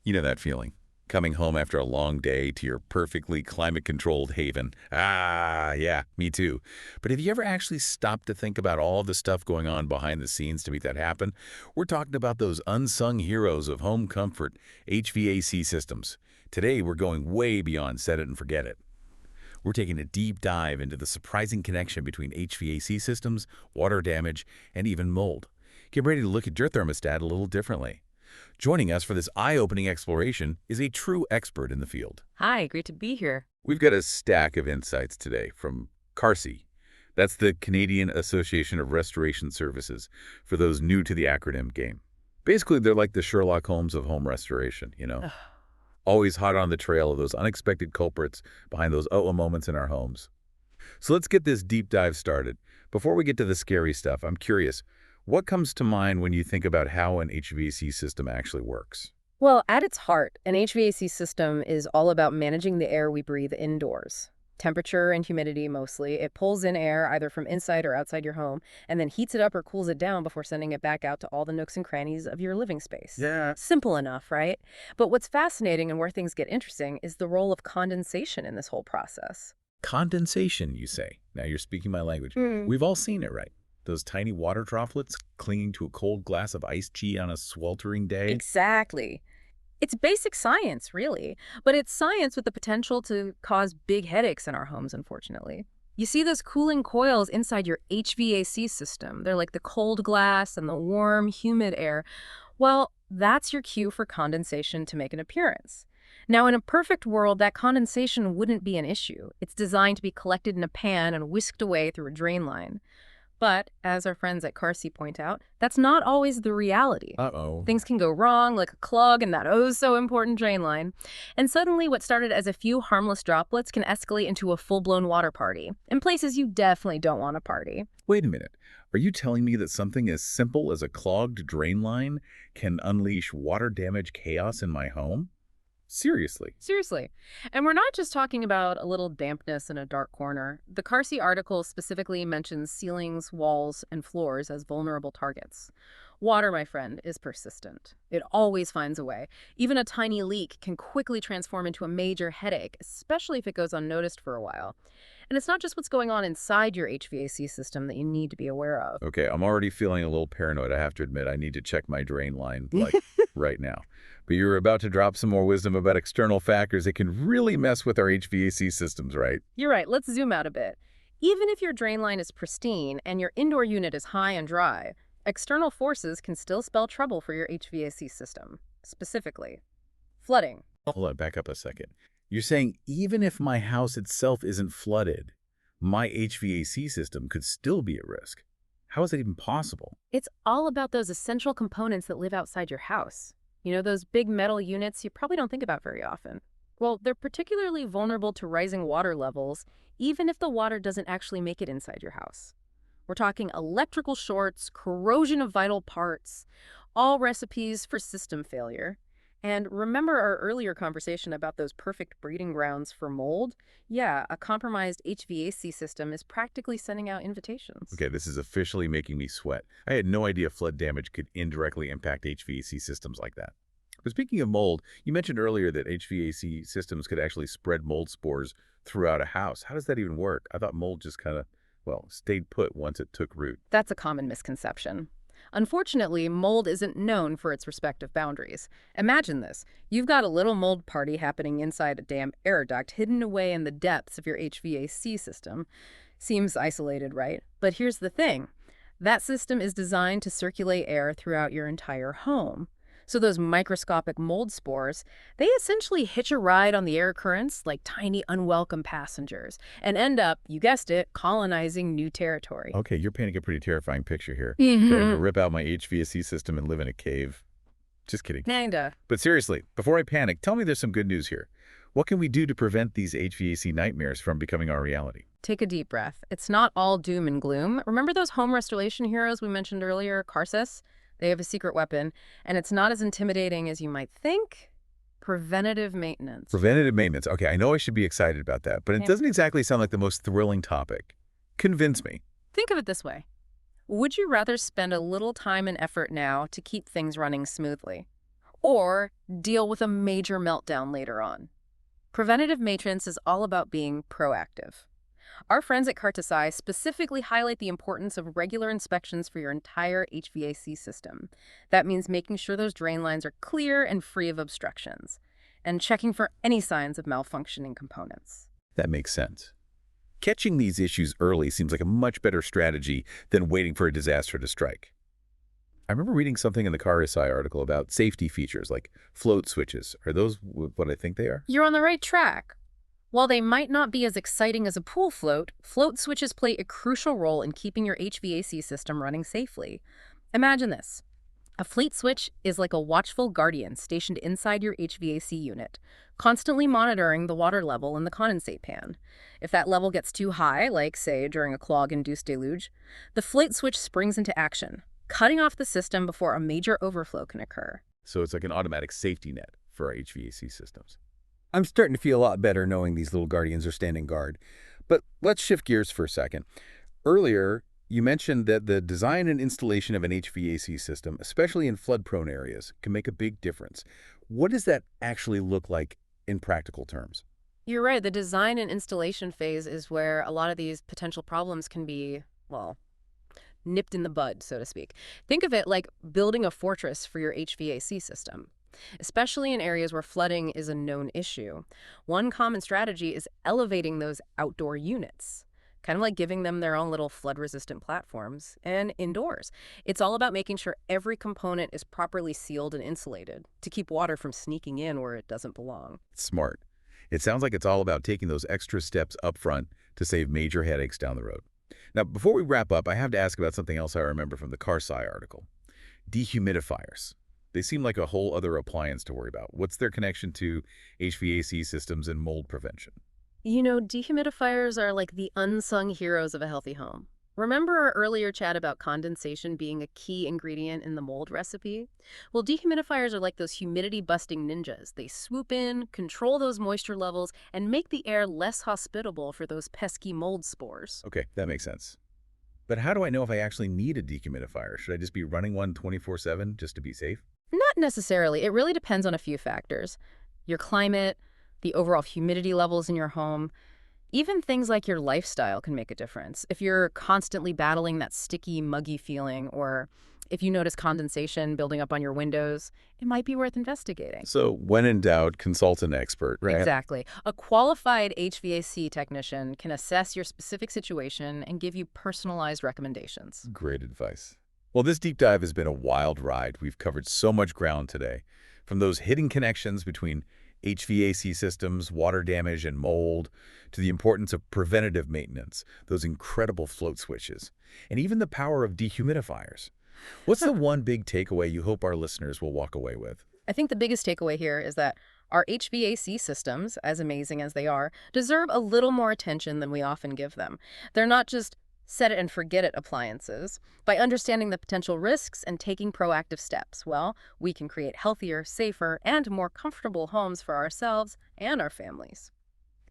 You know that feeling. Coming home after a long day to your perfectly climate-controlled haven. Ah, yeah, me too. But have you ever actually stopped to think about all the stuff going on behind the scenes to make that happen? We're talking about those unsung heroes of home comfort, HVAC systems. Today, we're going way beyond set it and forget it. We're taking a deep dive into the surprising connection between HVAC systems, water damage, and even mold. Get ready to look at your thermostat a little differently. Joining us for this eye-opening exploration is a true expert in the field. Hi, great to be here. We've got a stack of insights today from CARSI. That's the Canadian Association of Restoration Services, for those new to the acronym game. Basically, they're like the Sherlock Holmes of home restoration, you know? Ugh. Always hot on the trail of those unexpected culprits behind those uh-oh moments in our homes. So let's get this deep dive started. Before we get to the scary stuff, I'm curious, what comes to mind when you think about how an HVAC system actually works? Well, at its heart, an HVAC system is all about managing the air we breathe indoors. Temperature and humidity mostly. It pulls in air either from inside or outside your home and then heats it up or cools it down before sending it back out to all the nooks and crannies of your living space. Yeah. Simple enough, right? But what's fascinating and where things get interesting is the role of condensation in this whole process. Condensation, you say. Now you're speaking my language. We've all seen it, right? Those tiny water droplets clinging to a cold glass of iced tea on a sweltering day. Exactly. It's basic science, really, but it's science with the potential to cause big headaches in our homes, unfortunately. You see those cooling coils inside your HVAC system. They're like the cold glass and the warm, humid air. Well, that's your cue for condensation to make an appearance. Now, in a perfect world, that condensation wouldn't be an issue. It's designed to be collected in a pan and whisked away through a drain line. But, as our friends at CARSI point out, that's not always the reality. Uh-oh. Things can go wrong, like a clog in that oh-so-important drain line. And suddenly what started as a few harmless droplets can escalate into a full-blown water party, in places you definitely don't want to party. Wait a minute. Are you telling me that something as simple as a clogged drain line can unleash water damage chaos in my home? Seriously. Seriously. And we're not just talking about a little dampness in a dark corner. The CARSI article specifically mentions ceilings, walls, and floors as vulnerable targets. Water, my friend, is persistent. It always finds a way. Even a tiny leak can quickly transform into a major headache, especially if it goes unnoticed for a while. And it's not just what's going on inside your HVAC system that you need to be aware of. Okay, I'm already feeling a little paranoid. I have to admit, I need to check my drain line, like, right now. But you're about to drop some more wisdom about external factors that can really mess with our HVAC systems, right? You're right, let's zoom out a bit. Even if your drain line is pristine and your indoor unit is high and dry, external forces can still spell trouble for your HVAC system. Specifically, flooding. Hold on, back up a second. You're saying even if my house itself isn't flooded, my HVAC system could still be at risk. How is that even possible? It's all about those essential components that live outside your house. You know, those big metal units you probably don't think about very often. Well, they're particularly vulnerable to rising water levels, even if the water doesn't actually make it inside your house. We're talking electrical shorts, corrosion of vital parts, all recipes for system failure. And remember our earlier conversation about those perfect breeding grounds for mold? Yeah, a compromised HVAC system is practically sending out invitations. Okay, this is officially making me sweat. I had no idea flood damage could indirectly impact HVAC systems like that. But speaking of mold, you mentioned earlier that HVAC systems could actually spread mold spores throughout a house. How does that even work? I thought mold just kind of, well, stayed put once it took root. That's a common misconception. Unfortunately, mold isn't known for its respective boundaries. Imagine this. You've got a little mold party happening inside a damp air duct hidden away in the depths of your HVAC system. Seems isolated, right? But here's the thing. That system is designed to circulate air throughout your entire home. So those microscopic mold spores, they essentially hitch a ride on the air currents like tiny unwelcome passengers and end up, you guessed it, colonizing new territory. Okay, you're painting a pretty terrifying picture here. Should I rip out my HVAC system and live in a cave? Just kidding. Kinda. But seriously, before I panic, tell me there's some good news here. What can we do to prevent these HVAC nightmares from becoming our reality? Take a deep breath. It's not all doom and gloom. Remember those home restoration heroes we mentioned earlier, CARSIS? They have a secret weapon, and it's not as intimidating as you might think. Preventative maintenance. Preventative maintenance. Okay, I know I should be excited about that, but it doesn't exactly sound like the most thrilling topic. Convince me. Think of it this way. Would you rather spend a little time and effort now to keep things running smoothly? or deal with a major meltdown later on. Preventative maintenance is all about being proactive. Our friends at CARSI specifically highlight the importance of regular inspections for your entire HVAC system. That means making sure those drain lines are clear and free of obstructions, and checking for any signs of malfunctioning components. That makes sense. Catching these issues early seems like a much better strategy than waiting for a disaster to strike. I remember reading something in the CARSI article about safety features like float switches. Are those what I think they are? You're on the right track. While they might not be as exciting as a pool float, float switches play a crucial role in keeping your HVAC system running safely. Imagine this. A fleet switch is like a watchful guardian stationed inside your HVAC unit, constantly monitoring the water level in the condensate pan. If that level gets too high, like, say, during a clog-induced deluge, the fleet switch springs into action, cutting off the system before a major overflow can occur. So it's like an automatic safety net for our HVAC systems. I'm starting to feel a lot better knowing these little guardians are standing guard. But let's shift gears for a second. Earlier, you mentioned that the design and installation of an HVAC system, especially in flood-prone areas, can make a big difference. What does that actually look like in practical terms? You're right, the design and installation phase is where a lot of these potential problems can be, well, nipped in the bud, so to speak. Think of it like building a fortress for your HVAC system, especially in areas where flooding is a known issue. One common strategy is elevating those outdoor units, kind of like giving them their own little flood-resistant platforms. And indoors, it's all about making sure every component is properly sealed and insulated to keep water from sneaking in where it doesn't belong. Smart. It sounds like it's all about taking those extra steps up front to save major headaches down the road. Now, before we wrap up, I have to ask about something else I remember from the CARSI article. Dehumidifiers. They seem like a whole other appliance to worry about. What's their connection to HVAC systems and mold prevention? You know, dehumidifiers are like the unsung heroes of a healthy home. Remember our earlier chat about condensation being a key ingredient in the mold recipe? Well, dehumidifiers are like those humidity-busting ninjas. They swoop in, control those moisture levels, and make the air less hospitable for those pesky mold spores. Okay, that makes sense. But how do I know if I actually need a dehumidifier? Should I just be running one 24/7 just to be safe? Not necessarily. It really depends on a few factors. Your climate, the overall humidity levels in your home, even things like your lifestyle can make a difference. If you're constantly battling that sticky, muggy feeling, or if you notice condensation building up on your windows, it might be worth investigating. So when in doubt, consult an expert, right? Exactly. A qualified HVAC technician can assess your specific situation and give you personalized recommendations. Great advice. Well, this deep dive has been a wild ride. We've covered so much ground today, from those hidden connections between HVAC systems, water damage, and mold, to the importance of preventative maintenance, those incredible float switches, and even the power of dehumidifiers. What's the one big takeaway you hope our listeners will walk away with? I think the biggest takeaway here is that our HVAC systems, as amazing as they are, deserve a little more attention than we often give them. They're not just set it and forget it appliances. By understanding the potential risks and taking proactive steps, well, we can create healthier, safer, and more comfortable homes for ourselves and our families.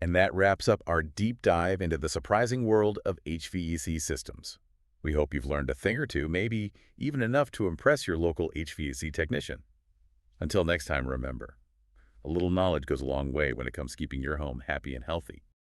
And that wraps up our deep dive into the surprising world of HVAC systems. We hope you've learned a thing or two, maybe even enough to impress your local HVAC technician. Until next time, remember, a little knowledge goes a long way when it comes to keeping your home happy and healthy.